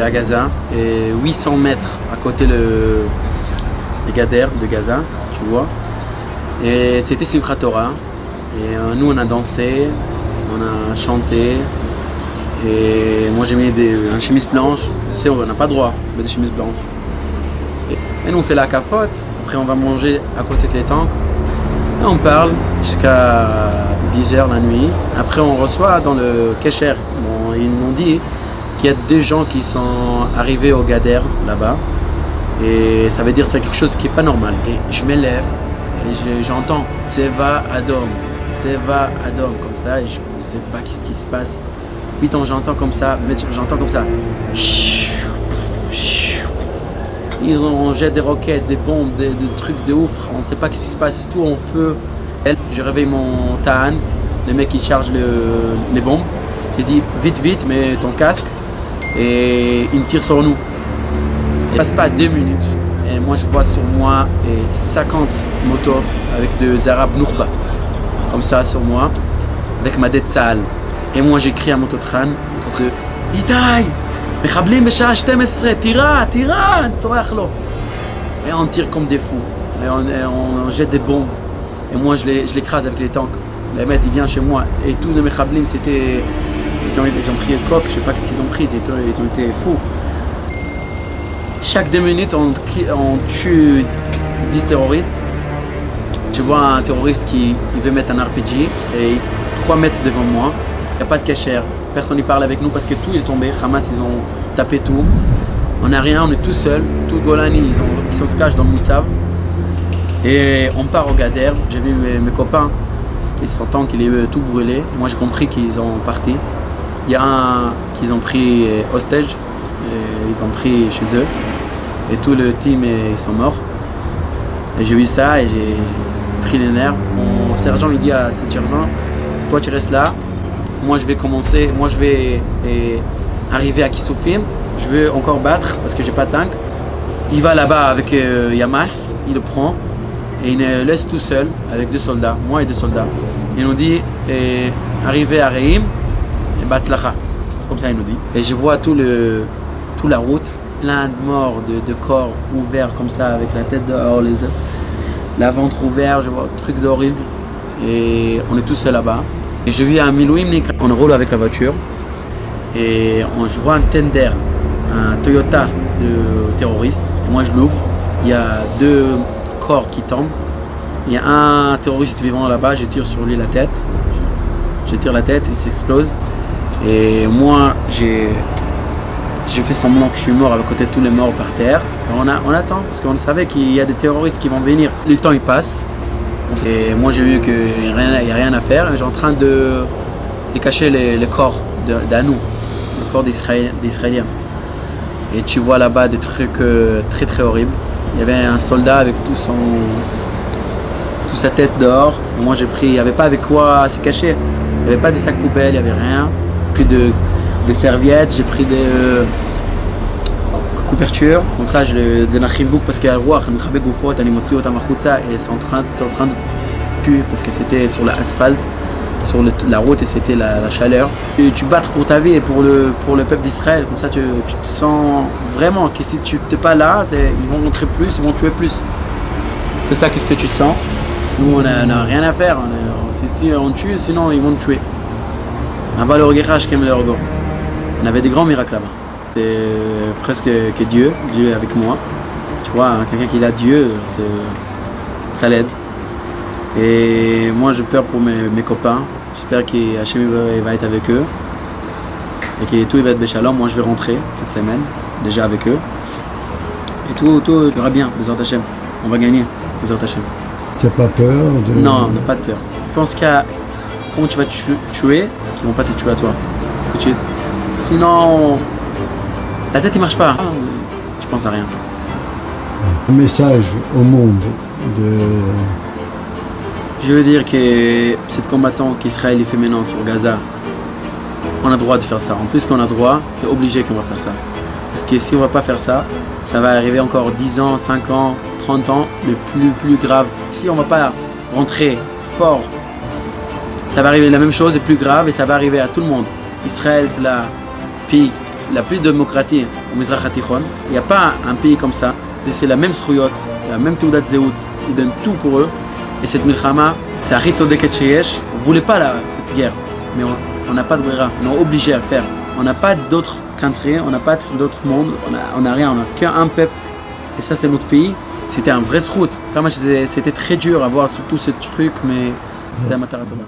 c'est à Gaza, et 800 mètres à côté les Gader de Gaza, tu vois. Et c'était Simchat Torah. Et nous on a dansé, on a chanté. Et moi j'ai mis une chemise blanche. Tu sais, on n'a pas droit de mettre des chemises blanches. Et nous on fait la cafote. Après on va manger à côté de les tanks. Et on parle jusqu'à 10h la nuit. Après on reçoit dans le Kesher. Bon, ils m'ont dit qu'il y a des gens qui sont arrivés au Gader là-bas. Et ça veut dire que c'est quelque chose qui n'est pas normal. Et je m'élève et j'entends Tseva Adom, Tseva Adom, comme ça. Et je ne sais pas ce qui se passe. Putain, j'entends comme ça. On jette des roquettes, des bombes, des trucs de ouf. On ne sait pas ce qui se passe. Tout en feu. Je réveille mon Tahan, le mec qui charge les bombes. J'ai dit vite, mets ton casque. Et il me tire sur nous. Il ne passe pas 2 minutes. Et moi je vois sur moi 50 motos avec des Arabes Nourba. Comme ça sur moi. Avec ma dette sale. Et moi j'écris à mon Totran. Itaï! מחבלים בשעה 12, tira, צורח לו. Et on tire comme des fous. Et on jette des bombes. Et moi je l'écrase avec les tanks. Les mecs ils viennent chez moi. Et tous les Mechablim c'était... Ils ont pris le coq, je sais pas ce qu'ils ont pris, ils ont été fous. Chaque 2 minutes on tue 10 terroristes. Je vois un terroriste qui veut mettre un RPG et 3 mètres devant moi. Il n'y a pas de cachère. Personne n'y parle avec nous parce que tout est tombé. Hamas, ils ont tapé tout. On n'a rien, on est tout seul. Tout Golani, ils se cachent dans le Moutsav. Et on part au Gader. J'ai vu mes copains qui s'entendent qu'ils est tout brûlé. Et moi, j'ai compris qu'ils ont parti. Il y a un qu'ils ont pris hostage. Et ils ont pris chez eux. Et tout le team, ils sont morts. Et j'ai vu ça et j'ai pris les nerfs. Mon sergent, il dit à cette sergent, toi, tu restes là. Moi je vais arriver à Kissoufim, je vais encore battre parce que j'ai pas de tank. Il va là-bas avec Yamas, il le prend et il me laisse tout seul avec 2 soldats, moi et 2 soldats. Il nous dit arriver à Reim et Batzlacha, comme ça il nous dit. Et je vois toute la route, plein de morts, de corps ouverts comme ça avec la tête dehors, la ventre ouverte, je vois un truc d'horrible et on est tous seuls là-bas. Et je vis à Milouimnik, on roule avec la voiture et je vois un tender, un Toyota de terroriste. Et moi je l'ouvre, il y a 2 corps qui tombent. Il y a un terroriste vivant là-bas, je tire sur lui la tête. Je tire la tête, il s'explose. Et moi j'ai fait semblant que je suis mort à côté de tous les morts par terre. Et on attend parce qu'on savait qu'il y a des terroristes qui vont venir. Le temps il passe. Et moi j'ai vu qu'il n'y a rien à faire et j'ai en train de cacher les corps d'Anou, le corps d'Israéliens. Et tu vois là-bas des trucs très très horribles. Il y avait un soldat avec toute sa tête dehors. Et moi il n'y avait pas avec quoi se cacher. Il n'y avait pas des sacs poubelles, il n'y avait rien. J'ai pris des serviettes, j'ai pris des couvertures. Comme ça je le donne à Khimbouk parce qu'il y a le roi, et c'est en train de puer parce que c'était sur l'asphalte, sur la route et c'était la chaleur. Et tu battes pour ta vie et pour le peuple d'Israël. Comme ça tu te sens vraiment que si tu n'es pas là, ils vont rentrer plus, ils vont tuer plus. C'est ça qu'est-ce que tu sens. Nous on n'a rien à faire. Si on tue, sinon ils vont te tuer. On avait des grands miracles là-bas. C'est presque que Dieu est avec moi. Tu vois, quelqu'un qui a Dieu, ça l'aide. Et moi, j'ai peur pour mes copains. J'espère qu'Hachem va être avec eux. Et que tout va être béchalom. Moi, je vais rentrer cette semaine, déjà avec eux. Et tout ira bien, Bezrat Hachem. On va gagner, Bezrat Hachem. Tu n'as pas peur de... Non, on n'a pas de peur. Je pense comment tu vas te tuer, qu'ils ne vont pas te tuer à toi. Sinon... La tête, il marche pas. Je pense à rien. Un message au monde de... Je veux dire que cette combattant qu'Israël fait maintenant sur Gaza, on a droit de faire ça. En plus qu'on a droit, c'est obligé qu'on va faire ça. Parce que si on va pas faire ça, ça va arriver encore 10 ans, 5 ans, 30 ans, le plus grave. Si on va pas rentrer fort, ça va arriver la même chose et plus grave et ça va arriver à tout le monde. Israël, c'est la pays la plus démocratique au Mizrach HaTichon. Il n'y a pas un pays comme ça. C'est la même Zchuyot, la même Teudat Zeut. Ils donnent tout pour eux. Et cette Milchama, c'est Achit Tzodeket Sheyesh. On ne voulait pas cette guerre, mais on n'a pas de brera. On est obligé à le faire. On n'a pas d'autres countries, on n'a pas d'autres mondes, on n'a rien, on n'a qu'un peuple. Et ça, c'est notre pays. C'était un vrai route. C'était très dur à voir tout ce truc, mais c'était un Matara Tova.